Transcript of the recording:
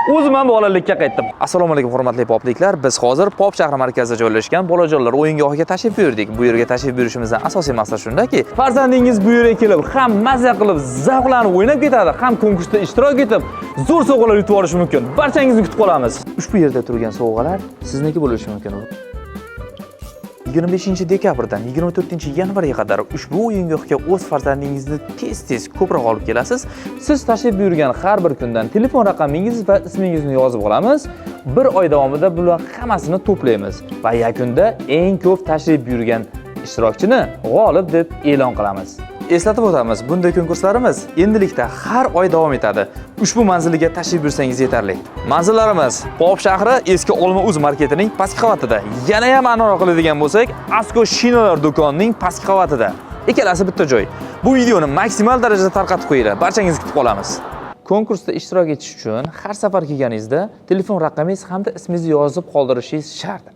O'zim ham bolalikka qaytdim. Assalomu alaykum hurmatli popliklar. Biz hozir Pop shahri markazida joylashgan bolajonlar o'yingohiga tashrif buyurdik. Bu yerga tashrif buyurishimizdan asosiy maqsad shundaki, farzandingiz bu yerga kelib, ham mazza qilib, zavqlanib o'ynab ketadi, ham konkursda ishtirok etib, zo'r sovg'alar yutib olishi mumkin. Barchangizni kutib qolamiz. Ushbu yerda turgan sovg'alar sizniki bo'lishi mumkin. 25-dekabrdan 24-yanvarga qadar ushbu o'yingohga o'z farzandingizni tez-tez ko'proq olib kelasiz. Siz tashrif buyurgan har bir kundan telefon raqamingiz va ismingizni yozib olamiz. Bir oy davomida bular hammasini to'playmiz va yakunda eng ko'p tashrif buyurgan ishtirokchini g'olib deb e'lon qilamiz. Eslatib o'tamiz, bunday konkurslarimiz endilikda har oy davom etadi. Ushbu manziliga tashrif buyursangiz yetarli. Manzillarimiz Pop shahri eski Olma-Uz marketining pastki qavatida. Yana ham aniqroq qiladigan bo'lsak, Asko shinalar do'konining pastki qavatida. Ikkalasi bitta joy. Bu videoni maksimal darajada tarqatib qo'yinglar. Barchangizni kutib qolamiz. Konkursda ishtirok etish uchun har safar kelganingizda telefon raqamingiz hamda ismingizni yozib qoldirishingiz shart.